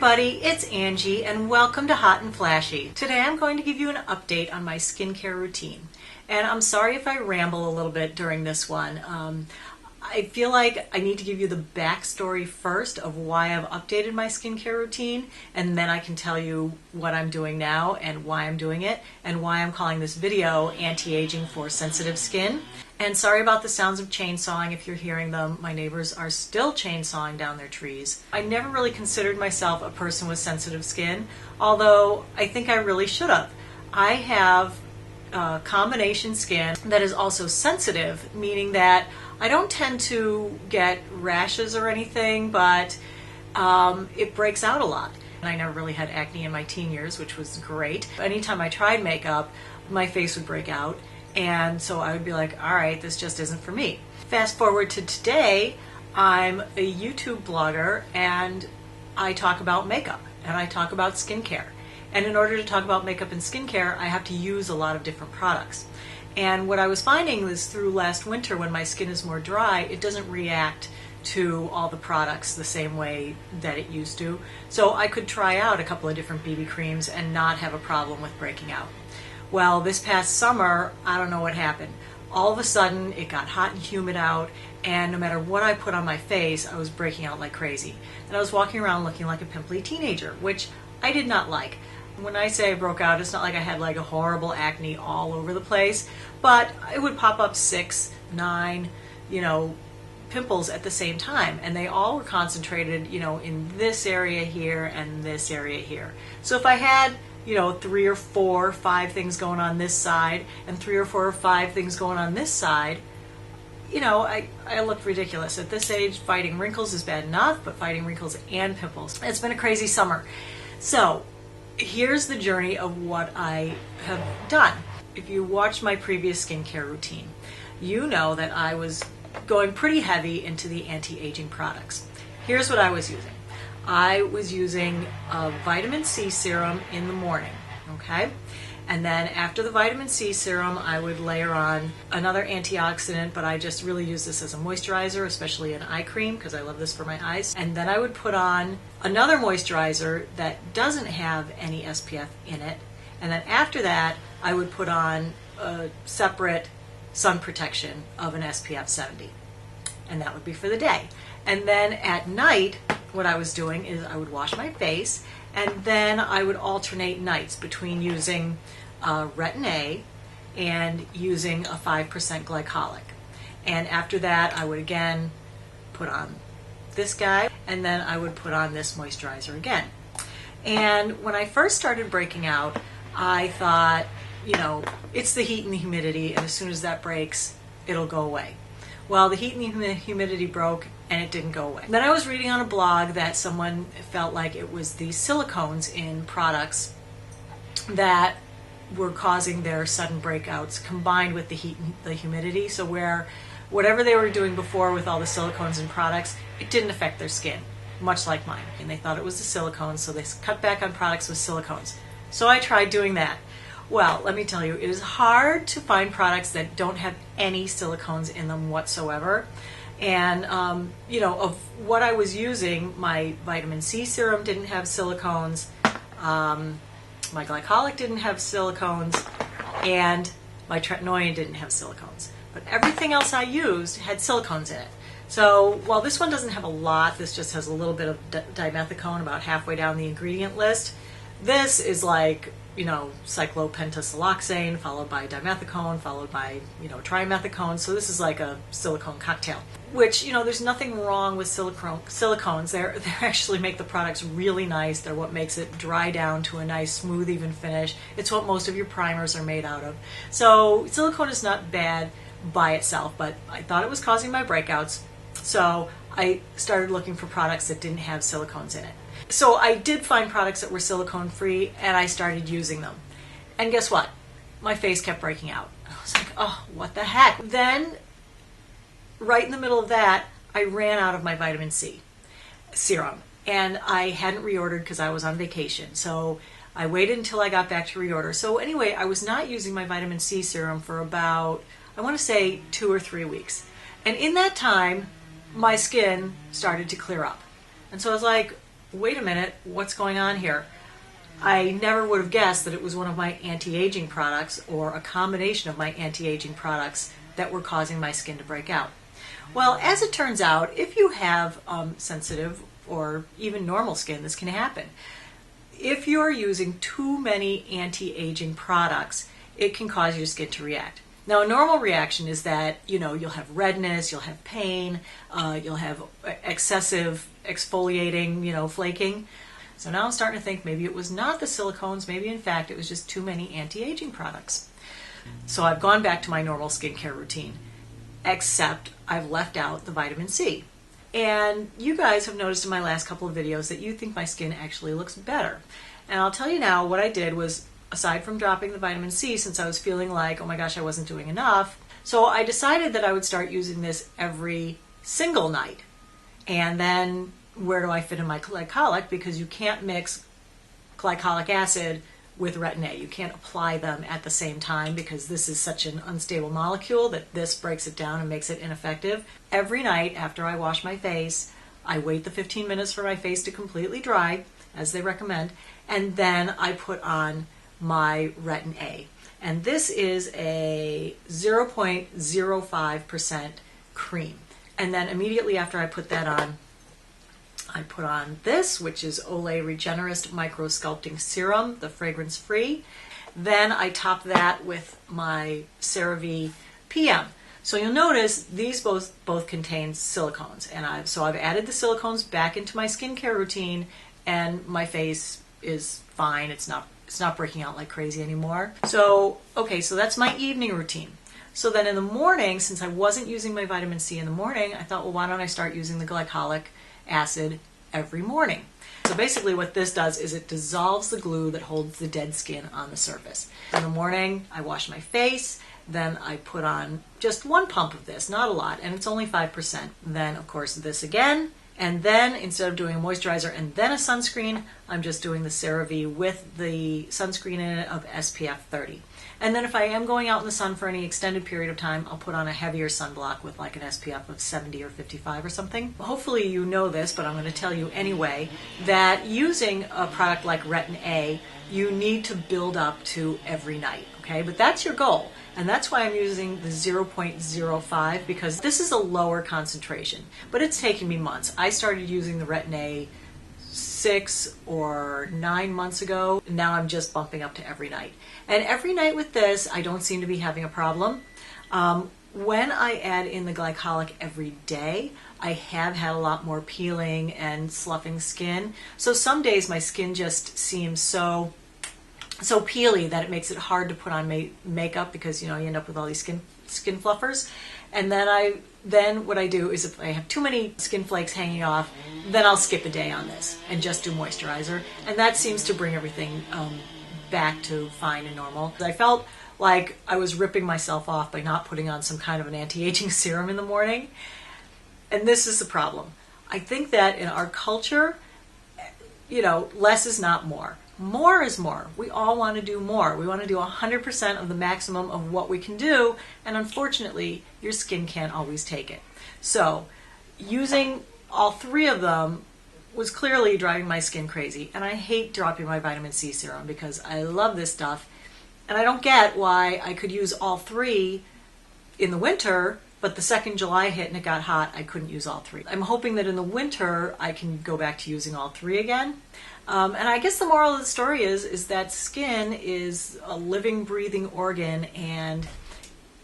everybody, it's Angie and welcome to Hot and Flashy. Today I'm going to give you an update on my skincare routine. And I'm sorry if I ramble a little bit during this one. I feel like I need to give you the backstory first of why I've updated my skincare routine, and then I can tell you what I'm doing now and why I'm doing it and why I'm calling this video Anti-Aging for Sensitive Skin. And sorry about the sounds of chainsawing if you're hearing them. My neighbors are still chainsawing down their trees. I never really considered myself a person with sensitive skin, although I think I really should have. I have combination skin that is also sensitive, meaning that I don't tend to get rashes or anything, but it breaks out a lot. And I never really had acne in my teen years, which was great. Anytime I tried makeup, my face would break out. And so I would be like, all right, this just isn't for me. Fast forward to today, I'm a YouTube blogger and I talk about makeup and I talk about skincare. And in order to talk about makeup and skincare, I have to use a lot of different products. And what I was finding is through last winter when my skin is more dry, it doesn't react to all the products the same way that it used to. So I could try out a couple of different BB creams and not have a problem with breaking out. Well, this past summer, I don't know what happened. All of a sudden, it got hot and humid out, and no matter what I put on my face, I was breaking out like crazy. And I was walking around looking like a pimply teenager, which I did not like. When I say I broke out, it's not like I had like a horrible acne all over the place, but it would pop up 6, 9, pimples at the same time, and they all were concentrated, in this area here and this area here. So if I had 3 or 4 or 5 things going on this side and 3 or 4 or 5 things going on this side, I looked ridiculous. At this age, fighting wrinkles is bad enough, but fighting wrinkles and pimples. It's been a crazy summer. So here's the journey of what I have done. If you watched my previous skincare routine, you know that I was going pretty heavy into the anti-aging products. Here's what I was using. I was using a vitamin C serum in the morning, okay? And then after the vitamin C serum, I would layer on another antioxidant, but I just really use this as a moisturizer, especially an eye cream, because I love this for my eyes. And then I would put on another moisturizer that doesn't have any SPF in it. And then after that, I would put on a separate sun protection of an SPF 70. And that would be for the day. And then at night, what I was doing is I would wash my face, and then I would alternate nights between using retin-a and using a 5% glycolic. And after that, I would again put on this guy, and then I would put on this moisturizer again. And when I first started breaking out, I thought, it's the heat and the humidity, and as soon as that breaks, it'll go away. Well, the heat and the humidity broke, and it didn't go away. Then I was reading on a blog that someone felt like it was the silicones in products that were causing their sudden breakouts combined with the heat and the humidity. So where whatever they were doing before with all the silicones in products, it didn't affect their skin, much like mine. And they thought it was the silicones, so they cut back on products with silicones. So I tried doing that. Well, let me tell you, it is hard to find products that don't have any silicones in them whatsoever. And, of what I was using, my vitamin C serum didn't have silicones, my Glycolic didn't have silicones, and my Tretinoin didn't have silicones. But everything else I used had silicones in it. So while this one doesn't have a lot, this just has a little bit of dimethicone about halfway down the ingredient list. This is like cyclopentasiloxane, followed by dimethicone, followed by, trimethicone. So this is like a silicone cocktail, which, there's nothing wrong with silicones. They actually make the products really nice. They're what makes it dry down to a nice, smooth, even finish. It's what most of your primers are made out of. So silicone is not bad by itself, but I thought it was causing my breakouts. So I started looking for products that didn't have silicones in it. So I did find products that were silicone free, and I started using them. And guess what? My face kept breaking out. I was like, oh, what the heck? Then, right in the middle of that, I ran out of my vitamin C serum. And I hadn't reordered because I was on vacation. So I waited until I got back to reorder. So anyway, I was not using my vitamin C serum for about, I want to say 2 or 3 weeks. And in that time, my skin started to clear up. And so I was like, wait a minute, what's going on here? I never would have guessed that it was one of my anti-aging products or a combination of my anti-aging products that were causing my skin to break out. Well, as it turns out, if you have sensitive or even normal skin, this can happen. If you're using too many anti-aging products, it can cause your skin to react. Now, a normal reaction is that, you'll have redness, you'll have pain, you'll have excessive exfoliating, flaking. So now I'm starting to think maybe it was not the silicones, maybe in fact it was just too many anti-aging products. So I've gone back to my normal skincare routine, except I've left out the vitamin C. And you guys have noticed in my last couple of videos that you think my skin actually looks better. And I'll tell you now, what I did was, aside from dropping the vitamin C, since I was feeling like, oh my gosh, I wasn't doing enough, so I decided that I would start using this every single night. And then where do I fit in my glycolic? Because you can't mix glycolic acid with retin-a. You can't apply them at the same time because this is such an unstable molecule that this breaks it down and makes it ineffective. Every night after I wash my face, I wait the 15 minutes for my face to completely dry, as they recommend, and then I put on my retin-a. And this is a 0.05% cream. And then immediately after I put that on, I put on this, which is Olay Regenerist Micro-Sculpting Serum, the fragrance-free. Then I top that with my CeraVe PM. So you'll notice these both contain silicones, and I've added the silicones back into my skincare routine, and my face is fine. It's not breaking out like crazy anymore. So okay, so that's my evening routine. So then in the morning, since I wasn't using my vitamin C in the morning, I thought, well, why don't I start using the glycolic acid every morning? So basically what this does is it dissolves the glue that holds the dead skin on the surface. In the morning, I wash my face, then I put on just one pump of this, not a lot, and it's only 5%. Then, of course, this again, and then instead of doing a moisturizer and then a sunscreen, I'm just doing the CeraVe with the sunscreen in it of SPF 30. And then if I am going out in the sun for any extended period of time, I'll put on a heavier sunblock with like an SPF of 70 or 55 or something. Hopefully you know this, but I'm going to tell you anyway, that using a product like retin-a, you need to build up to every night, okay? But that's your goal. And that's why I'm using the 0.05, because this is a lower concentration. But it's taken me months. I started using the retin-a 6 or 9 months ago. Now I'm just bumping up to every night. And every night with this, I don't seem to be having a problem. When I add in the glycolic every day, I have had a lot more peeling and sloughing skin. So some days my skin just seems so peely that it makes it hard to put on makeup because, you end up with all these skin fluffers. And then what I do is if I have too many skin flakes hanging off, then I'll skip a day on this and just do moisturizer. And that seems to bring everything back to fine and normal. I felt like I was ripping myself off by not putting on some kind of an anti-aging serum in the morning. And this is the problem. I think that in our culture, less is not more. More is more. We all want to do more. We want to do 100% of the maximum of what we can do, and unfortunately, your skin can't always take it. So, using all three of them was clearly driving my skin crazy, and I hate dropping my vitamin C serum because I love this stuff, and I don't get why I could use all three in the winter, but the second July hit and it got hot, I couldn't use all three. I'm hoping that in the winter, I can go back to using all three again. And I guess the moral of the story is that skin is a living, breathing organ, and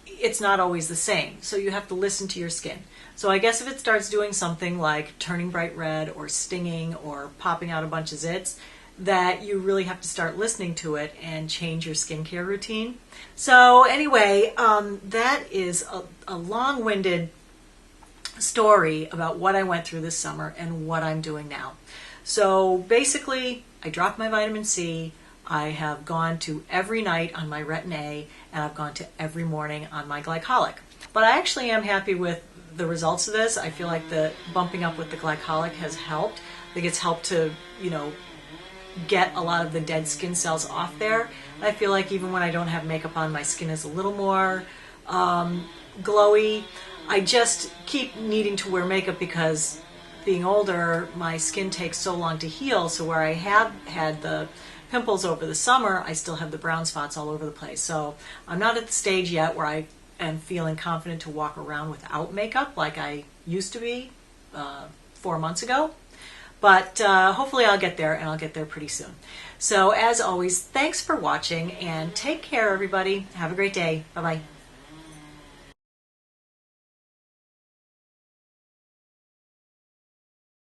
it's not always the same. So you have to listen to your skin. So I guess if it starts doing something like turning bright red or stinging or popping out a bunch of zits, that you really have to start listening to it and change your skincare routine. So anyway, that is a long-winded story about what I went through this summer and what I'm doing now. So basically, I dropped my vitamin C, I have gone to every night on my retin-a, and I've gone to every morning on my glycolic. But I actually am happy with the results of this. I feel like the bumping up with the glycolic has helped. I think it's helped to, get a lot of the dead skin cells off there. I feel like even when I don't have makeup on, my skin is a little more glowy. I just keep needing to wear makeup because being older, my skin takes so long to heal, so where I have had the pimples over the summer, I still have the brown spots all over the place. So I'm not at the stage yet where I am feeling confident to walk around without makeup like I used to be 4 months ago. But hopefully I'll get there, and I'll get there pretty soon. So as always, thanks for watching, and take care, everybody. Have a great day. Bye-bye.